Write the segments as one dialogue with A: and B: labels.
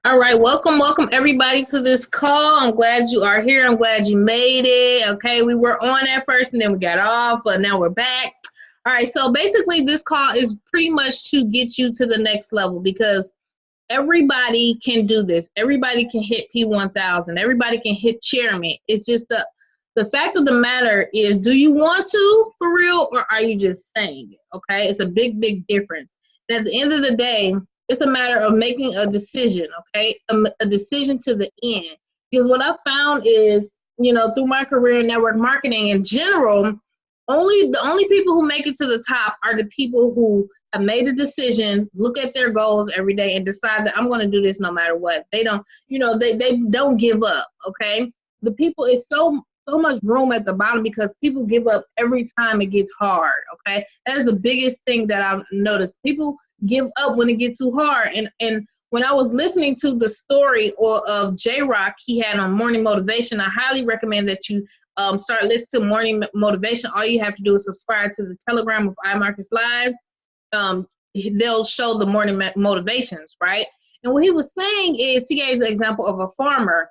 A: All right, welcome everybody to this call. I'm glad you are here. I'm glad you made it. Okay, we were on at first and then we got off, but now we're back. All right, so basically, this call is pretty much to get you to the next level because everybody can do this. Everybody can hit P1000. Everybody can hit chairman. It's just the fact of the matter is, do you want to for real, or are you just saying it? Okay, it's a big difference. And at the end of the day, it's a matter of making a decision. Okay, a decision to the end. Because what I found is, through my career in network marketing in general, the only people who make it to the top are the people who have made a decision, look at their goals every day, and decide that I'm going to do this no matter what. They don't, they don't give up. Okay, the people is so much room at the bottom because people give up every time it gets hard. Okay, that is the biggest thing that I've noticed. People give up when it gets too hard, and when I was listening to the story of J Rock he had on Morning Motivation, I highly recommend that you start listening to Morning Motivation. All you have to do is subscribe to the Telegram of iMarkets Live. um, they'll show the morning motivations, right? And what he was saying is he gave the example of a farmer.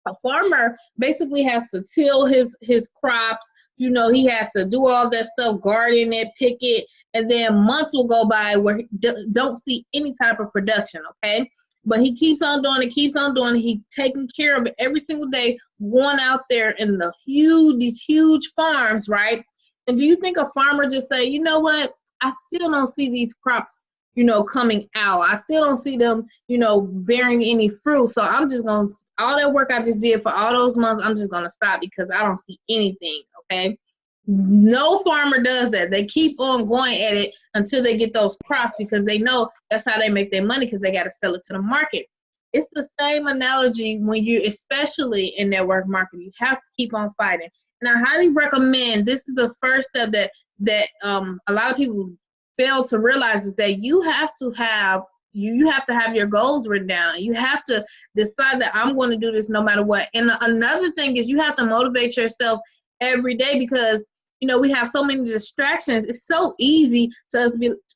A: A farmer basically has to till his crops. He has to do all that stuff, garden it, pick it, and then months will go by where he don't see any type of production. Okay, but he keeps on doing it, keeps on doing it. He taking care of it every single day, going out there in these huge farms, right? And do you think a farmer just say, you know what? I still don't see these crops, coming out. I still don't see them, bearing any fruit. So I'm just going to, all that work I just did for all those months, I'm just going to stop because I don't see anything. Okay. No farmer does that. They keep on going at it until they get those crops because they know that's how they make their money because they got to sell it to the market. It's the same analogy when you, especially in network marketing, you have to keep on fighting. And I highly recommend, this is the first step that a lot of people fail to realize, is that you have to have your goals written down. You have to decide that I'm going to do this no matter what. And another thing is you have to motivate yourself every day because we have so many distractions. It's so easy for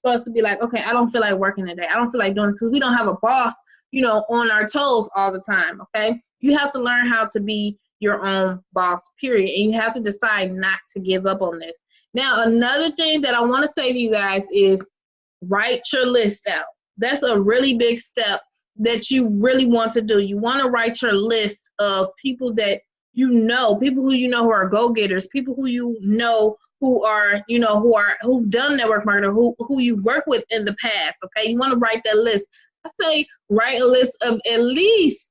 A: us to be like, okay, I don't feel like working today. I don't feel like doing it because we don't have a boss, on our toes all the time. Okay, you have to learn how to be your own boss, period. And you have to decide not to give up on this. Now, another thing that I want to say to you guys is write your list out. That's a really big step that you really want to do. You want to write your list of people that people who are go-getters, people who've done network marketing, who you work with in the past. Okay, you want to write that list. I say write a list of at least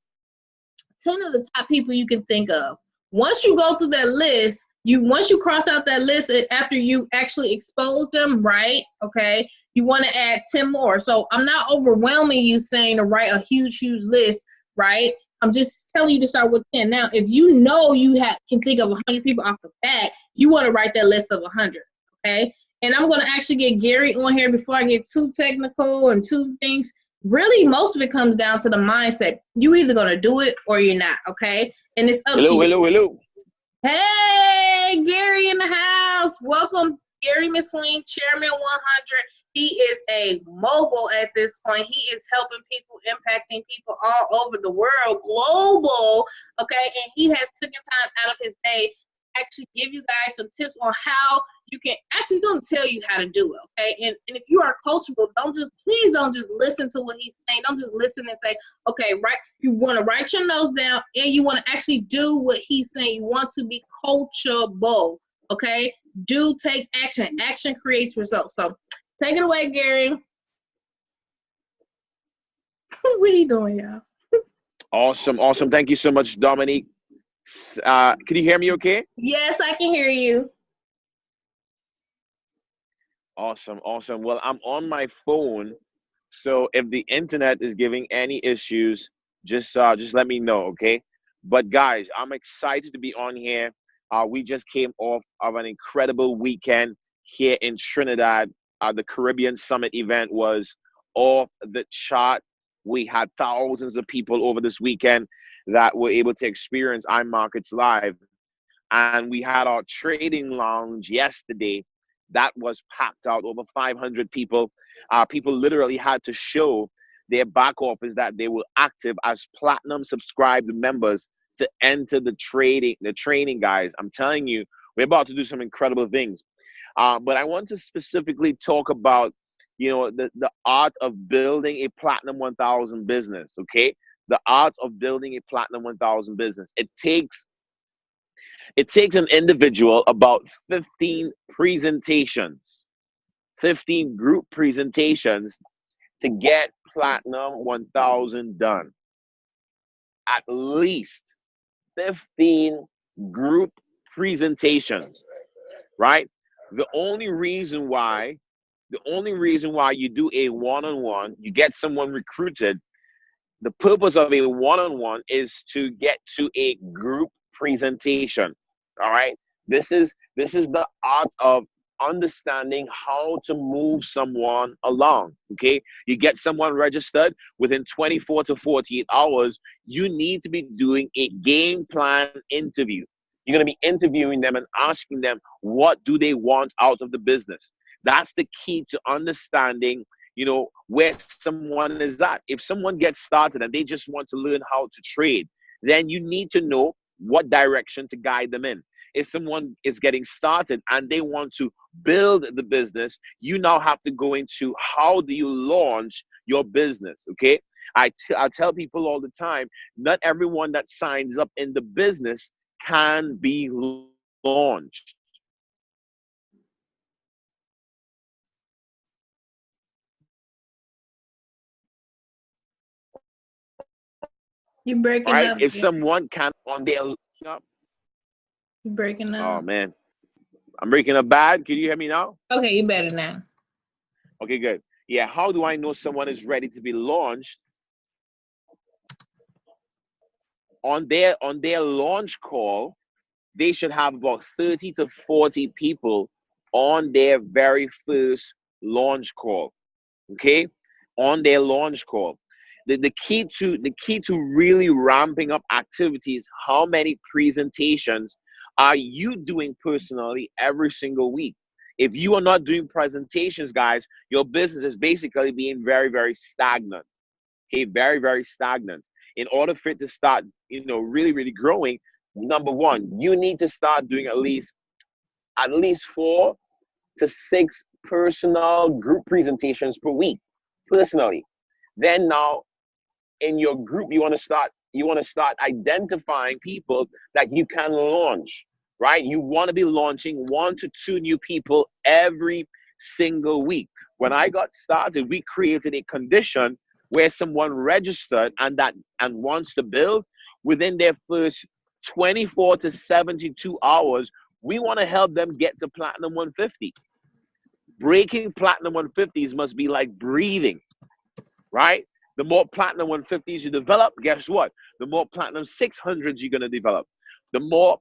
A: 10 of the top people you can think of. Once you go through that list, once you cross out that list after you actually expose them, right? Okay, you want to add 10 more. So I'm not overwhelming you saying to write a huge list, right? I'm just telling you to start with 10. Now, if can think of 100 people off the bat, you want to write that list of 100, okay? And I'm going to actually get Gary on here before I get too technical and too things. Really, most of it comes down to the mindset. You either going to do it or you're not, okay? And it's up to
B: Hello,
A: you.
B: hello, hello.
A: Hey, Gary in the house. Welcome, Gary McSween, Chairman 100. He is a mogul at this point. He is helping people, impacting people all over the world, global, okay? And he has taken time out of his day to actually give you guys some tips on how you can actually going to tell you how to do it, okay? And if you are coachable, please don't just listen to what he's saying. Don't just listen and say, okay, right? You want to write your notes down and you want to actually do what he's saying. You want to be coachable, okay? Do take action. Action creates results. So take it away, Gary. What are you doing, y'all?
B: Awesome, awesome. Thank you so much, Dominique. Can you hear me okay?
A: Yes, I can hear you.
B: Awesome, awesome. Well, I'm on my phone, so if the internet is giving any issues, just let me know, okay? But guys, I'm excited to be on here. We just came off of an incredible weekend here in Trinidad. The Caribbean Summit event was off the chart. We had thousands of people over this weekend that were able to experience iMarkets Live. And we had our trading lounge yesterday that was packed out, over 500 people. People literally had to show their back office that they were active as platinum subscribed members to enter the training, guys. I'm telling you, we're about to do some incredible things. But I want to specifically talk about, the art of building a Platinum 1000 business, okay? The art of building a Platinum 1000 business. It takes an individual about 15 presentations, 15 group presentations to get Platinum 1000 done. At least 15 group presentations, right? The only reason why you do a one-on-one, you get someone recruited, the purpose of a one-on-one is to get to a group presentation. All right. This is the art of understanding how to move someone along. Okay. You get someone registered within 24 to 48 hours. You need to be doing a game plan interview. You're going to be interviewing them and asking them, what do they want out of the business? That's the key to understanding, where someone is at. If someone gets started and they just want to learn how to trade, then you need to know what direction to guide them in. If someone is getting started and they want to build the business, you now have to go into how do you launch your business, okay? I tell people all the time, not everyone that signs up in the business can be launched.
A: You're breaking
B: Right?
A: up.
B: If someone can on their
A: You're breaking
B: oh
A: up.
B: man, I'm breaking up bad. Can you hear me now?
A: Okay, you better now.
B: Okay, good. Yeah, how do I know someone is ready to be launched? On their launch call, they should have about 30 to 40 people on their very first launch call. Okay? On their launch call. The key to really ramping up activities, how many presentations are you doing personally every single week? If you are not doing presentations, guys, your business is basically being very, very stagnant. Okay, very, very stagnant. In order for it to start, really, really growing, number one, you need to start doing at least 4 to 6 personal group presentations per week, personally. Then now in your group, you want to start identifying people that you can launch, right? You want to be launching 1 to 2 new people every single week. When I got started, we created a condition where someone registered and wants to build within their first 24 to 72 hours. We want to help them get to Platinum 150. Breaking Platinum 150s must be like breathing, right? The more Platinum 150s you develop, guess what? The more Platinum 600s you're going to develop. The more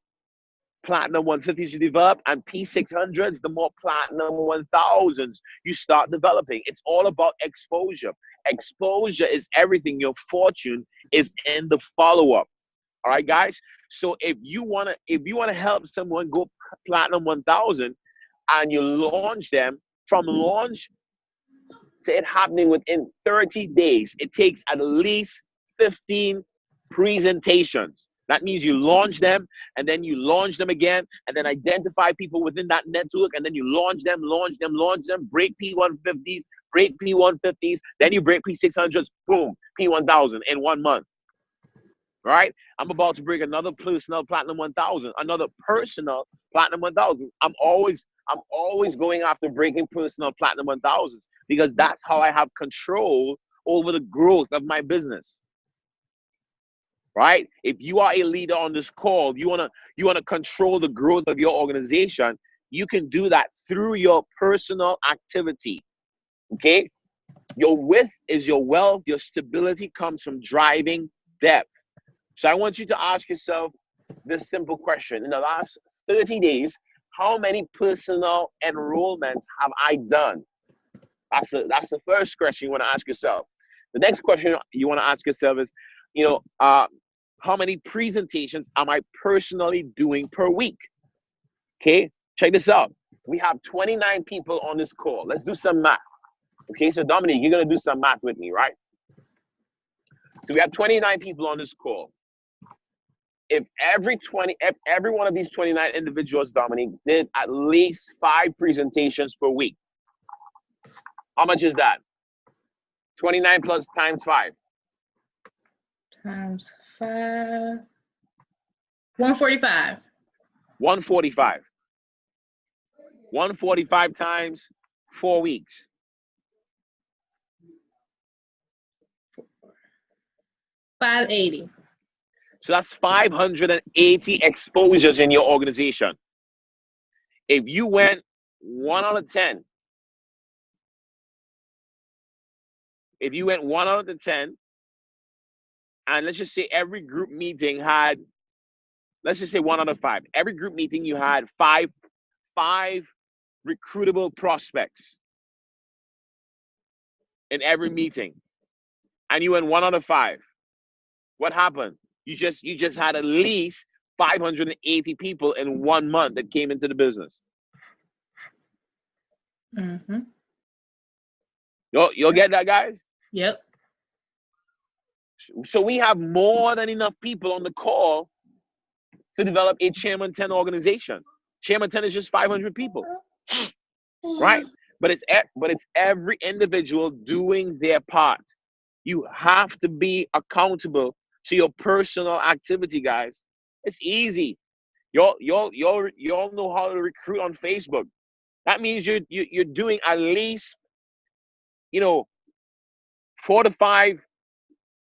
B: Platinum 150s you develop and P600s, the more Platinum 1000s you start developing. It's all about exposure. Exposure is everything. Your fortune is in the follow-up. All right, guys? So if you wanna help someone go Platinum 1000 and you launch them, from launch to it happening within 30 days, it takes at least 15 presentations. That means you launch them and then you launch them again and then identify people within that network and then you launch them, break P150s, break P150s, then you break P600s, boom, P1000 in 1 month. Right? I'm about to break another personal Platinum 1000, another personal Platinum 1000. I'm always going after breaking personal Platinum 1000s because that's how I have control over the growth of my business. Right? If you are a leader on this call, you wanna control the growth of your organization, you can do that through your personal activity. Okay? Your width is your wealth, your stability comes from driving depth. So I want you to ask yourself this simple question. In the last 30 days, how many personal enrollments have I done? That's the first question you want to ask yourself. The next question you want to ask yourself is, how many presentations am I personally doing per week? Okay, check this out. We have 29 people on this call. Let's do some math. Okay, so Dominic, you're going to do some math with me, right? So we have 29 people on this call. If every one of these 29 individuals, Dominique, did at least 5 presentations per week, how much is that? 29 plus times 5.
A: Times 5. 145.
B: 145. 145 times 4 weeks.
A: 580.
B: So that's 580 exposures in your organization. If you went 1 out of 10, if you went 1 out of 10, and let's just say every group meeting had, let's just say 1 out of 5. Every group meeting you had five recruitable prospects in every meeting, and you went 1 out of 5. What happened? You just had at least 580 people in 1 month that came into the business.
A: Mm-hmm.
B: You'll get that, guys?
A: Yep.
B: So we have more than enough people on the call to develop a Chairman 10 organization. Chairman 10 is just 500 people, right? But it's every individual doing their part. You have to be accountable to your personal activity, guys. It's easy. Y'all know how to recruit on Facebook. That means you're doing at least 4 to 5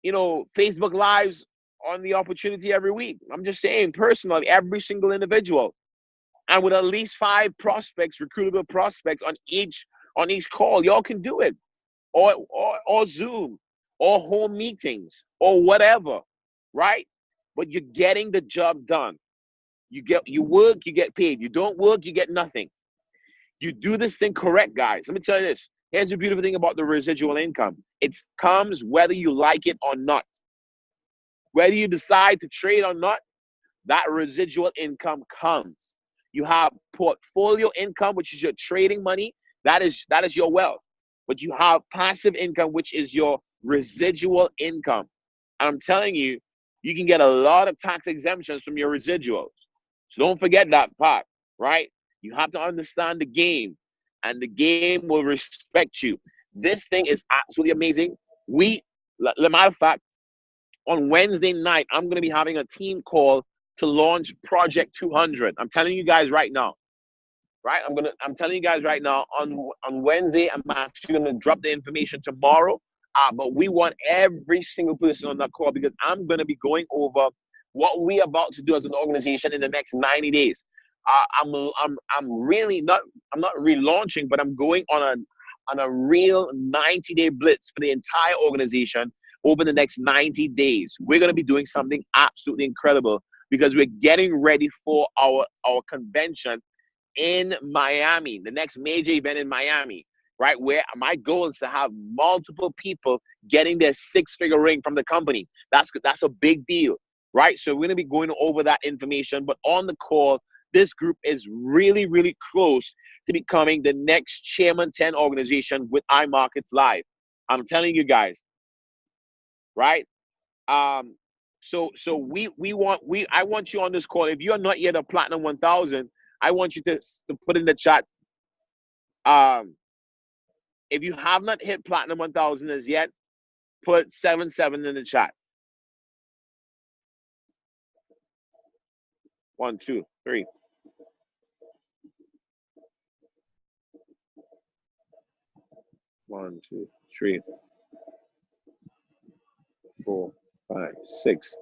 B: Facebook lives on the opportunity every week. I'm just saying, personally, every single individual, and with at least 5 prospects, recruitable prospects on each call, y'all can do it, or Zoom, or home meetings, or whatever, right? But you're getting the job done. You work, you get paid. You don't work, you get nothing. You do this thing correct, guys. Let me tell you this. Here's the beautiful thing about the residual income. It comes whether you like it or not. Whether you decide to trade or not, that residual income comes. You have portfolio income, which is your trading money. That is your wealth. But you have passive income, which is your residual income. And I'm telling you, you can get a lot of tax exemptions from your residuals. So don't forget that part, right? You have to understand the game, and the game will respect you. This thing is absolutely amazing. Matter of fact, on Wednesday night, I'm going to be having a team call to launch Project 200. I'm telling you guys right now, right? I'm telling you guys right now, on Wednesday, I'm actually going to drop the information tomorrow. But we want every single person on that call, because I'm going to be going over what we're about to do as an organization in the next 90 days. I'm not relaunching, but I'm going on a real 90-day blitz for the entire organization over the next 90 days. We're going to be doing something absolutely incredible, because we're getting ready for our convention in Miami, the next major event in Miami, right? Where my goal is to have multiple people getting their 6-figure ring from the company. That's a big deal, right? So we're going to be going over that information. But on the call, this group is really, really close to becoming the next Chairman 10 organization with iMarkets Live. I'm telling you guys, right? So I want you on this call. If you're not yet a Platinum 1000, I want you to put in the chat. If you have not hit Platinum 1000 as yet, put 77 in the chat. 1, 2, 3. 1, 2, 3, 4, 5, 6,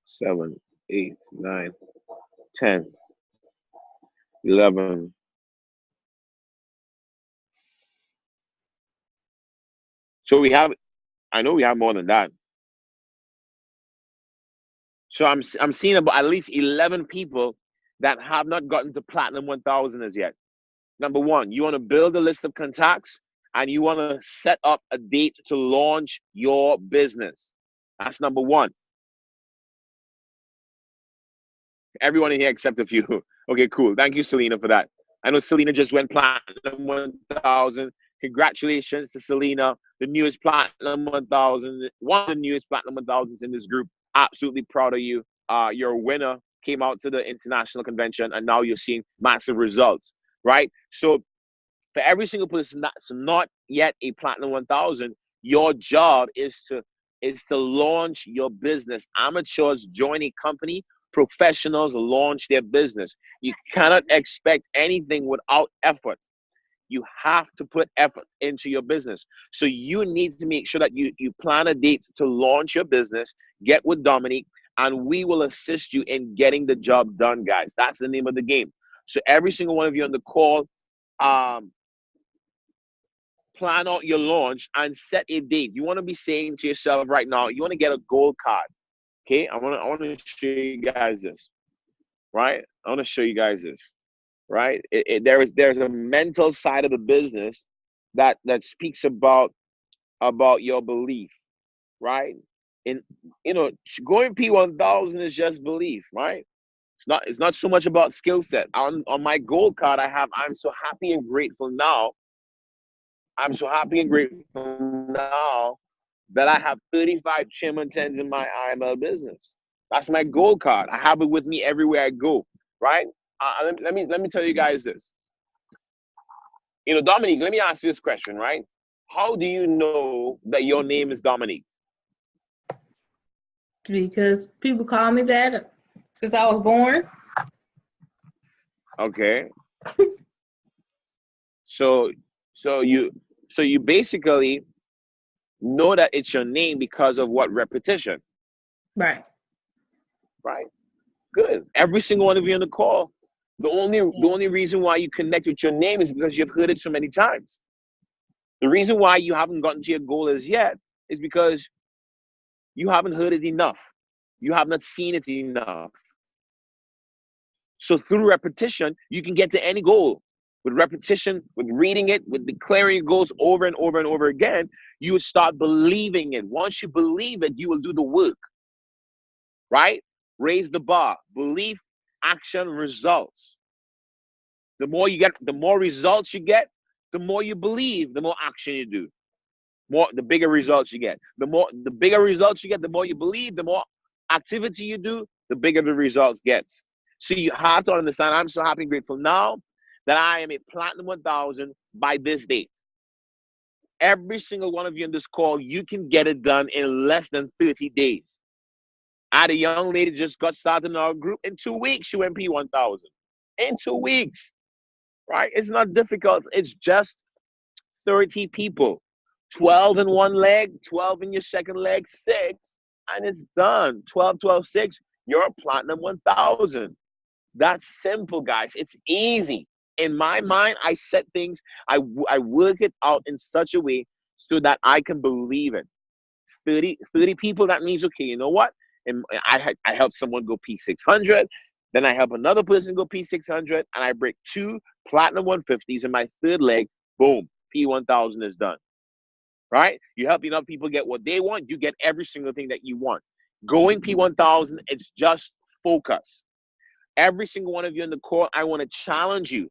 B: 7, 8, 9, 10, 11. So I know we have more than that. So I'm seeing about at least 11 people that have not gotten to Platinum 1000 as yet. Number one, you want to build a list of contacts, and you want to set up a date to launch your business. That's number one. Everyone in here except a few. Okay, cool. Thank you, Selena, for that. I know Selena just went Platinum 1000. Congratulations to Selena, the newest Platinum 1000, one of the newest Platinum 1000s in this group. Absolutely proud of you. You're a winner, came out to the international convention, and now you're seeing massive results, right? So for every single person that's not yet a Platinum 1000, your job is to launch your business. Amateurs join a company, professionals launch their business. You cannot expect anything without effort. You have to put effort into your business. So you need to make sure that you plan a date to launch your business, get with Dominique, and we will assist you in getting the job done, guys. That's the name of the game. So every single one of you on the call, um, plan out your launch and set a date. You want to be saying to yourself right now, you want to get a gold card. Okay, I want to show you guys this, right? I want to show you guys this, right? There's a mental side of the business that speaks about your belief, right? And going P1000 is just belief, right? It's not so much about skill set. On my gold card, I have I'm so happy and grateful now. I'm so happy and grateful now that I have 35 Chairman 10s in my IML business. That's my gold card. I have it with me everywhere I go, right? Let me tell you guys this. Dominique, let me ask you this question, right? How do you know that your name is Dominique?
A: Because people call me that since I was born.
B: Okay. So so you so you basically know that it's your name because of what? Repetition,
A: Right.
B: right? Good. Every single one of you on the call, the only reason why you connect with your name is because you've heard it so many times. The reason why you haven't gotten to your goal as yet is because you haven't heard it enough. You have not seen it enough. So through repetition, you can get to any goal. With repetition, with reading it, with declaring your goals over and over and over again, you will start believing it. Once you believe it, you will do the work, right? Raise the bar. Belief, action, results. The more you get, the more results you get, the more you believe, the more action you do. The bigger results you get. The bigger results you get, the more you believe, the more activity you do, the bigger the results gets. So you have to understand, I'm so happy and grateful now that I am a Platinum 1000 by this date. Every single one of you in this call, you can get it done in less than 30 days. I had a young lady just got started in our group. In 2 weeks, she went P1000. In 2 weeks, right? It's not difficult. It's just 30 people. 12 in one leg, 12 in your second leg, 6, and it's done. 12, 12, 6, you're a Platinum 1000. That's simple, guys. It's easy. In my mind, I set things, I work it out in such a way so that I can believe it. 30 people, that means, okay, you know what? And I help someone go P600, then I help another person go P600, and I break 2 Platinum 150s in my third leg. Boom, P1000 is done. Right? You help enough people get what they want, you get every single thing that you want. Going P1000, it's just focus. Every single one of you in the call, I want to challenge you.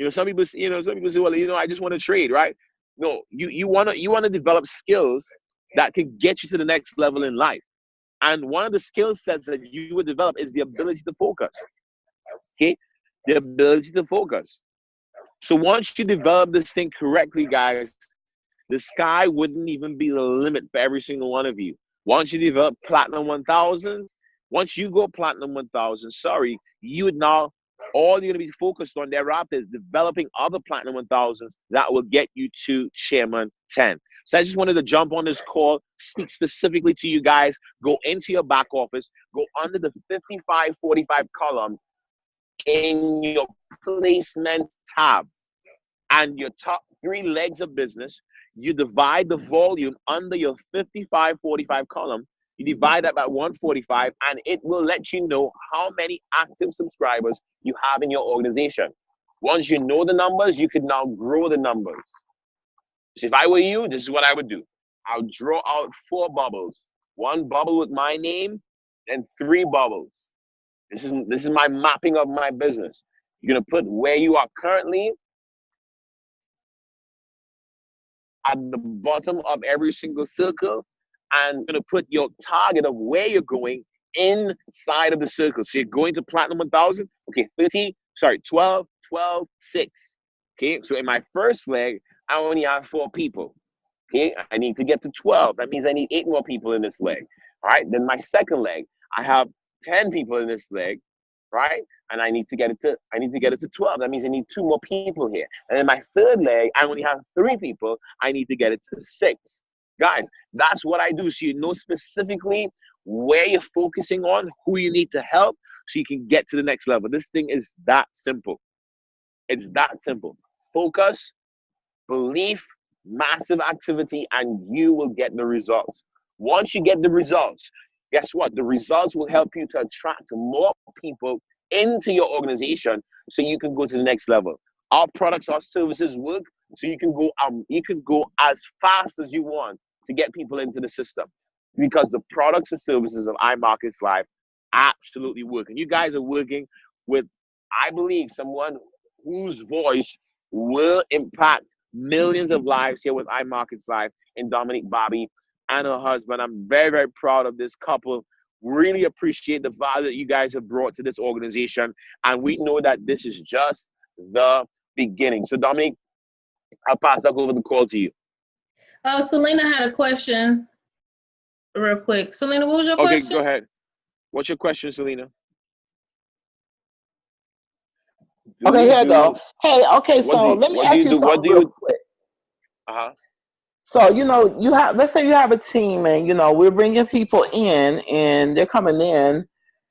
B: Some people say, well, I just want to trade, right? No, you want to develop skills that can get you to the next level in life. And one of the skill sets that you would develop is the ability to focus. Okay? The ability to focus. So once you develop this thing correctly, guys, the sky wouldn't even be the limit for every single one of you. Once you develop Platinum 1000s, once you go Platinum 1000, you would now, all you're going to be focused on thereafter is developing other Platinum 1000s that will get you to Chairman 10. So I just wanted to jump on this call, speak specifically to you guys, go into your back office, go under the 5545 column in your placement tab, and your top 3 legs of business, you divide the volume under your 5545 column, you divide that by 145, and it will let you know how many active subscribers you have in your organization. Once you know the numbers, you can now grow the numbers. So if I were you, this is what I would do. I'll draw out 4 bubbles. 1 bubble with my name and 3 bubbles. This is my mapping of my business. You're gonna put where you are currently, at the bottom of every single circle, and you're going to put your target of where you're going inside of the circle. So you're going to platinum 1000. Okay, 12, 12, 6. Okay, so in my first leg, I only have 4 people. Okay, I need to get to 12. That means I need 8 more people in this leg. All right, then my second leg, I have 10 people in this leg, right? And I need to get it to 12. That means I need 2 more people here. And then my third leg, I only have 3 people. I need to get it to 6. Guys, that's what I do. So you know specifically where you're focusing on, who you need to help, so you can get to the next level. This thing is that simple. It's that simple. Focus, belief, massive activity, and you will get the results. Once you get the results, guess what? The results will help you to attract more people into your organization so you can go to the next level. Our products, our services work so you can go as fast as you want to get people into the system, because the products and services of iMarkets Live absolutely work. And you guys are working with, I believe, someone whose voice will impact millions of lives here with iMarkets Live, and Dominique Bobby and her husband. I'm very, very proud of this couple. Really appreciate the value that you guys have brought to this organization. And we know that this is just the beginning. So, Dominique, I'll pass back over the call to you.
A: Selena had a question real quick. Selena, what was your
B: Okay,
A: question?
B: go ahead. What's your question, Selena?
C: Okay, here I go. Hey, okay, so let me
B: what do
C: ask
B: you
C: you
B: do? What
C: something
B: do
C: real
B: you?
C: quick.
B: Uh-huh.
C: So, you have, let's say you have a team and, we're bringing people in and they're coming in.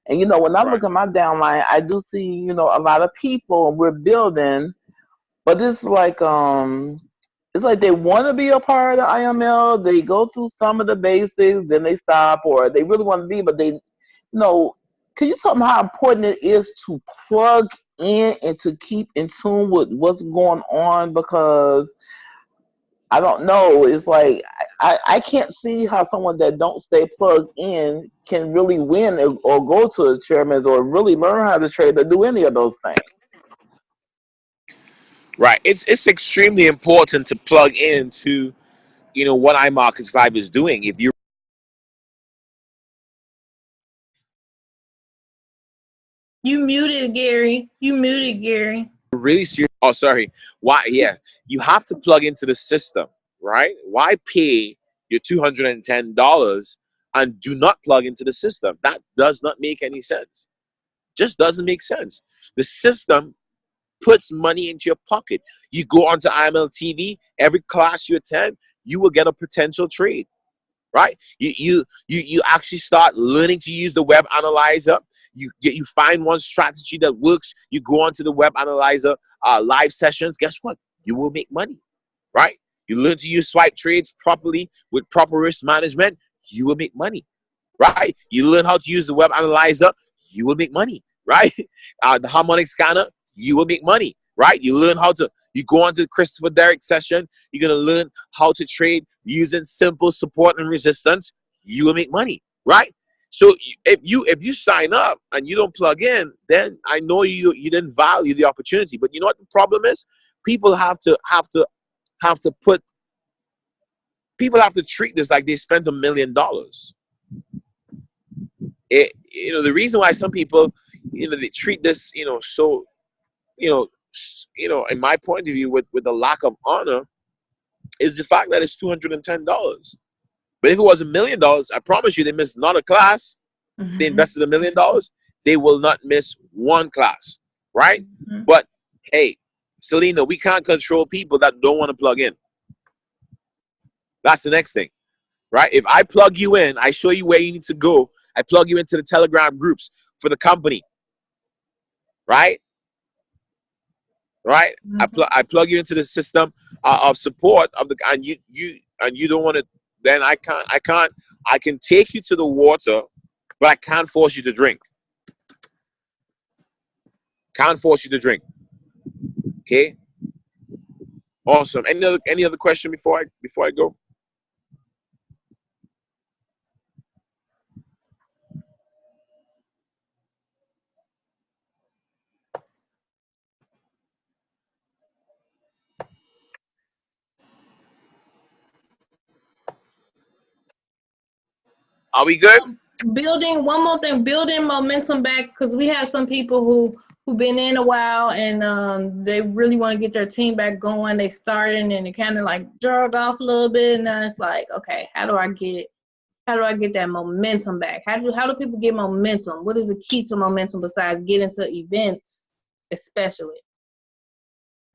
C: And, when I
B: Right.
C: look at my downline, I do see, a lot of people and we're building, but it's like they want to be a part of the IML. They go through some of the basics, then they stop, or they really want to be, but can you tell them how important it is to plug in and to keep in tune with what's going on? Because I don't know. It's like I can't see how someone that don't stay plugged in can really win or go to the chairman's or really learn how to trade or do any of those things.
B: Right. It's extremely important to plug into, what iMarkets Live is doing. If you
A: You muted, Gary. You muted, Gary.
B: really serious. Oh, sorry. Why? Yeah, you have to plug into the system, right? Why pay your $210 and do not plug into the system? That does not make any sense. Just doesn't make sense. The system puts money into your pocket. You go onto IML TV, every class you attend, you will get a potential trade, right? You actually start learning to use the web analyzer. You find one strategy that works. You go onto the web analyzer live sessions. Guess what? You will make money, right? You learn to use swipe trades properly with proper risk management. You will make money, right? You learn how to use the web analyzer. You will make money, right? The harmonic scanner. You will make money, right? You learn how to. You go on to Christopher Derrick's session. You're gonna learn how to trade using simple support and resistance. You will make money, right? So if you sign up and you don't plug in, then I know you didn't value the opportunity. But you know what the problem is? People have to put people have to treat this like they spent $1 million. The reason why some people, they treat this, so, in my point of view, with a lack of honor, is the fact that it's $210. But if it was $1 million, I promise you, they missed not a class. They invested $1 million. They will not miss one class, right? But hey, Selena, we can't control people that don't want to plug in. That's the next thing, right? If I plug you in, I show you where you need to go. I plug you into the Telegram groups for the company, right? Right? I plug you into the system of support of the, and you don't want to. Then I can't. I can take you to the water, but I can't force you to drink. Can't force you to drink. Okay. Awesome. Any other question before I go?
D: Are we good?
A: Building one more thing, building momentum back, because we have some people who've been in a while and they really want to get their team back going. They started and it kind of like drug off a little bit, and then it's like, okay, how do I get that momentum back? How do people get momentum? What is the key to momentum besides getting to events, especially?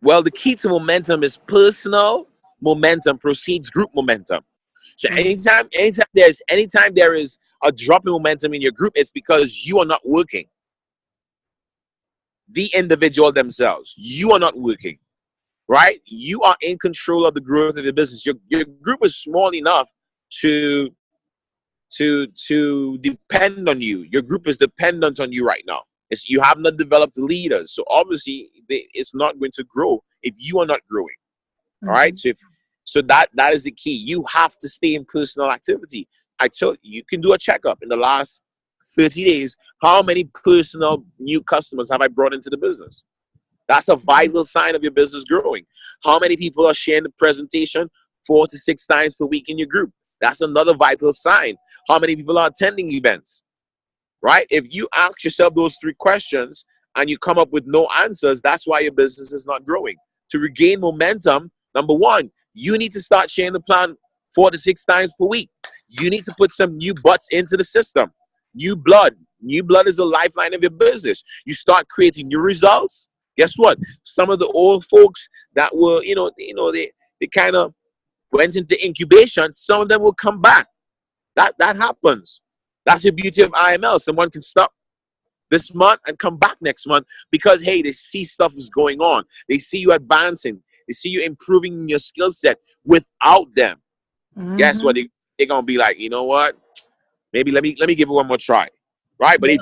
D: Well, the key to momentum is personal momentum precedes group momentum. So anytime there is a drop in momentum in your group, it's because you are not working. The individual themselves, you are not working, right? You are in control of the growth of the business. Your group is small enough to depend on you. Your group is dependent on you right now. You have not developed leaders, so obviously it's not going to grow if you are not growing. All right, so that is the key. You have to stay in personal activity. I tell you can do a checkup in the last 30 days. How many personal new customers have I brought into the business? That's a vital sign of your business growing. How many people are sharing the presentation 4 to 6 times per week in your group? That's another vital sign. How many people are attending events? Right? If you ask yourself those 3 questions and you come up with no answers, that's why your business is not growing. To regain momentum, number 1, you need to start sharing the plan 4 to 6 times per week. You need to put some new butts into the system. New blood. New blood is the lifeline of your business. You start creating new results. Guess what? Some of the old folks that were, they kind of went into incubation. Some of them will come back. That happens. That's the beauty of IML. Someone can stop this month and come back next month because, hey, they see stuff is going on. They see you advancing. They see you improving your skill set without them. Guess what? They're gonna be like, you know what? Maybe let me give it one more try, right? But if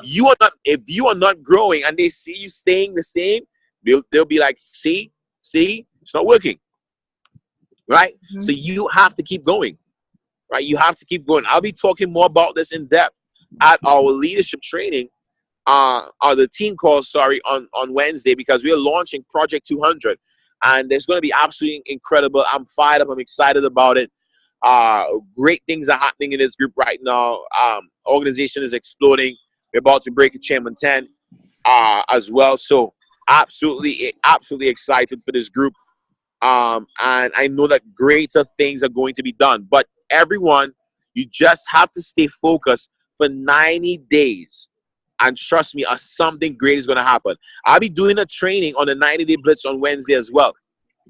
D: you are not growing and they see you staying the same, they'll be like, see, it's not working, right? So you have to keep going, right? You have to keep going. I'll be talking more about this in depth at our leadership training, or the team call, on Wednesday, because we are launching Project 200, and it's going to be absolutely incredible. I'm fired up. I'm excited about it. Great things are happening in this group right now. Organization is exploding. We're about to break a Chairman 10 as well. So absolutely excited for this group. And I know that greater things are going to be done. But everyone, you just have to stay focused for 90 days. And trust me, something great is going to happen. I'll be doing a training on the 90-day blitz on Wednesday as well.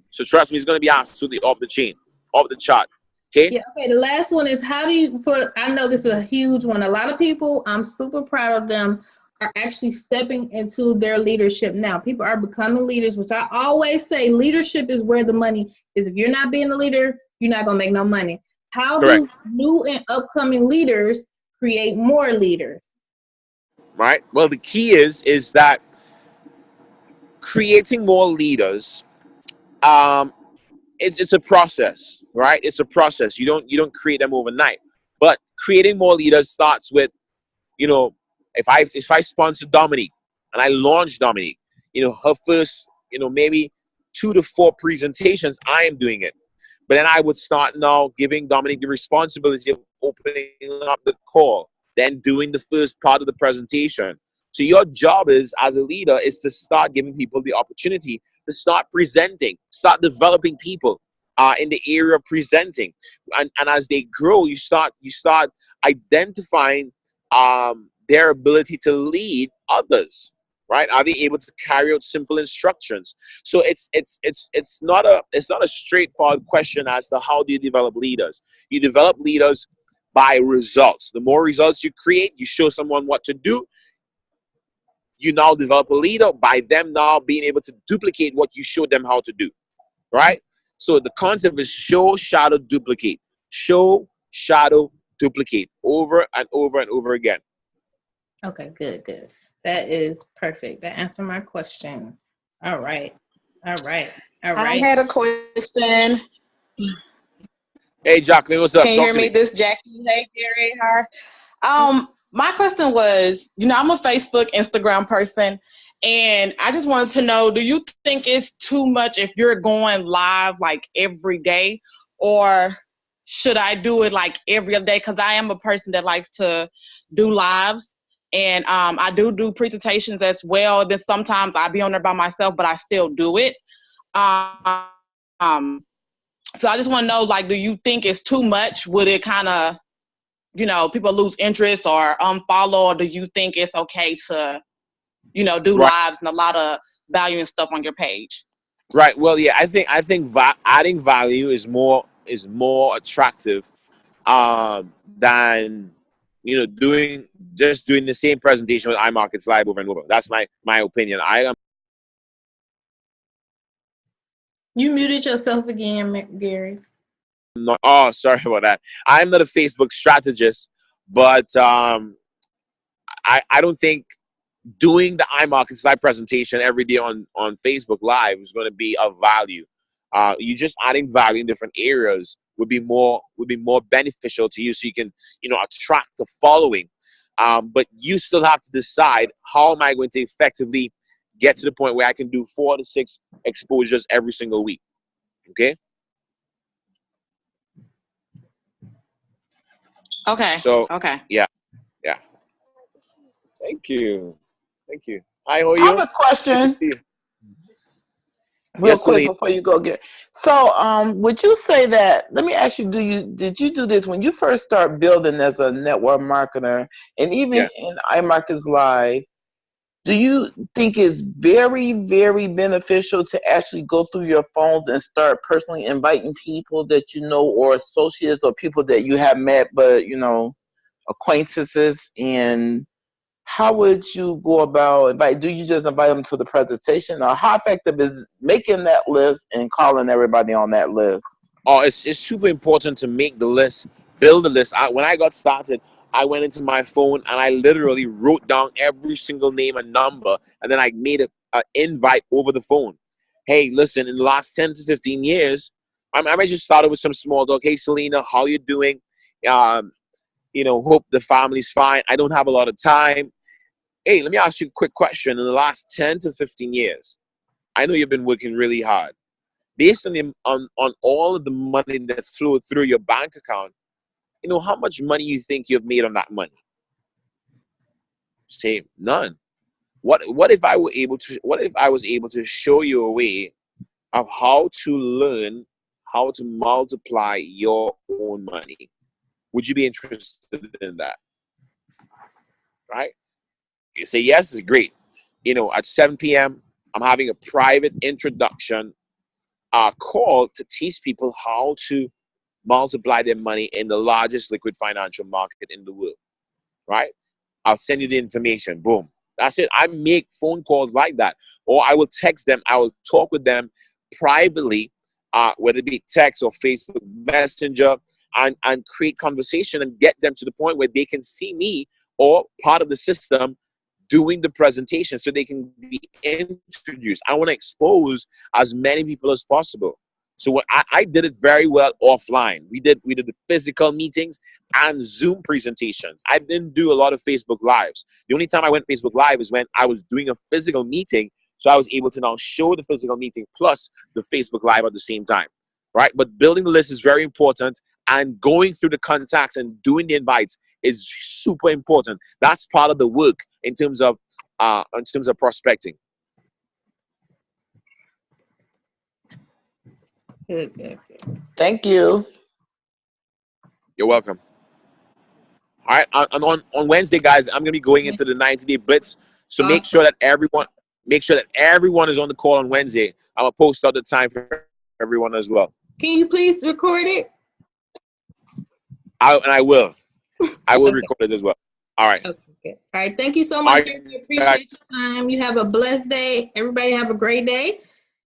D: So trust me, it's going to be absolutely off the chain, off the chart. Okay?
A: Yeah, okay. The last one is I know this is a huge one. A lot of people, I'm super proud of them, are actually stepping into their leadership now. People are becoming leaders, which I always say leadership is where the money is. If you're not being a leader, you're not going to make no money. How
D: Correct.
A: do new and upcoming leaders create more leaders?
D: Right. Well, the key is that creating more leaders, it's a process, right? It's a process. You don't create them overnight. But creating more leaders starts with, if I sponsor Dominique and I launch Dominique, her first, maybe 2 to 4 presentations, I am doing it. But then I would start now giving Dominique the responsibility of opening up the call, then doing the first part of the presentation. So your job as a leader is to start giving people the opportunity to start presenting, start developing people in the area of presenting. And as they grow, you start identifying their ability to lead others. Right? Are they able to carry out simple instructions? So it's not a straightforward question as to how do you develop leaders. You develop leaders by results. The more results you create, you show someone what to do. You now develop a leader by them now being able to duplicate what you showed them how to do. Right? So the concept is show, shadow, duplicate. Show, shadow, duplicate over and over and over again.
A: Okay, good. That is perfect. That answered my question. All right.
E: I had a question.
D: Hey, Jacqueline, what's up?
E: Can you hear me? This Jackie. Hey, Gary. Hi. My question was, I'm a Facebook, Instagram person, and I just wanted to know, do you think it's too much if you're going live like every day, or should I do it like every other day? Because I am a person that likes to do lives. And I do presentations as well. Then sometimes I be on there by myself, but I still do it. So I just want to know, like, do you think it's too much? Would it kind of, people lose interest or unfollow? Or do you think it's okay to, do
D: Right.
E: lives and a lot of value and stuff on your page?
D: Right. Well, yeah, I think adding value is more attractive than doing the same presentation with iMarkets Live over and over. That's my opinion.
A: You muted yourself again, Gary.
D: Not, oh, sorry about that. I'm not a Facebook strategist, but I don't think doing the iMarkets Live presentation every day on Facebook Live is going to be of value. You just adding value in different areas would be more beneficial to you, so you can attract a following. But you still have to decide, how am I going to effectively get to the point where I can do 4 to 6 exposures every single week? Okay.
E: Okay.
D: So
E: okay.
D: yeah. Thank you. Hi, how are
C: I have
D: you?
C: a question.
D: Good to see you.
C: Real
D: Yes,
C: quick
D: Celine.
C: before you go get. So, would you say that? Let me ask you: did you do this when you first start building as a network marketer, and even
D: Yeah.
C: in iMarkets Live? Do you think it's very, very beneficial to actually go through your phones and start personally inviting people that you know, or associates, or people that you have met, but acquaintances? And how would you go about invite? Do you just invite them to the presentation, or how effective is making that list and calling everybody on that list?
D: Oh, it's super important to make the list, build the list. When I got started, I went into my phone and I literally wrote down every single name and number, and then I made a invite over the phone. Hey, listen, in the last 10 to 15 years, I might just started with some small talk. Hey, Selena, how you doing? Hope the family's fine. I don't have a lot of time. Hey, let me ask you a quick question. In the last 10 to 15 years, I know you've been working really hard. Based on all of the money that flowed through your bank account, how much money you think you've made on that money? Say none. What if I was able to show you a way of how to learn how to multiply your own money? Would you be interested in that? Right? You say yes, it's great. At 7 p.m., I'm having a private introduction call to teach people how to multiply their money in the largest liquid financial market in the world. Right? I'll send you the information. Boom. That's it. I make phone calls like that. Or I will text them. I will talk with them privately, whether it be text or Facebook Messenger, and create conversation and get them to the point where they can see me or part of the system doing the presentation, so they can be introduced. I want to expose as many people as possible. So I did it very well offline. We did the physical meetings and Zoom presentations. I didn't do a lot of Facebook Lives. The only time I went Facebook Live is when I was doing a physical meeting. So I was able to now show the physical meeting plus the Facebook Live at the same time, right? But building the list is very important, and going through the contacts and doing the invites is super important. That's part of the work in terms of prospecting.
A: Good.
C: Thank you.
D: You're welcome. All right, and on Wednesday, guys, I'm gonna be going into the 90-day blitz. So make
A: Awesome.
D: sure that everyone is on the call on Wednesday. I'm gonna post out the time for everyone as well.
A: Can you please record it?
D: I will
A: Okay.
D: record it as well. All right.
A: Okay. Good. All right. Thank you so
D: All
A: much,
D: right,
A: Gary. We
D: guys.
A: appreciate your time. You have a blessed day. Everybody have a great day.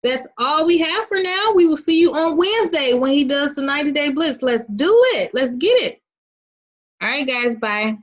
A: That's all we have for now. We will see you on Wednesday when he does the 90-day blitz. Let's do it. Let's get it. All right, guys. Bye.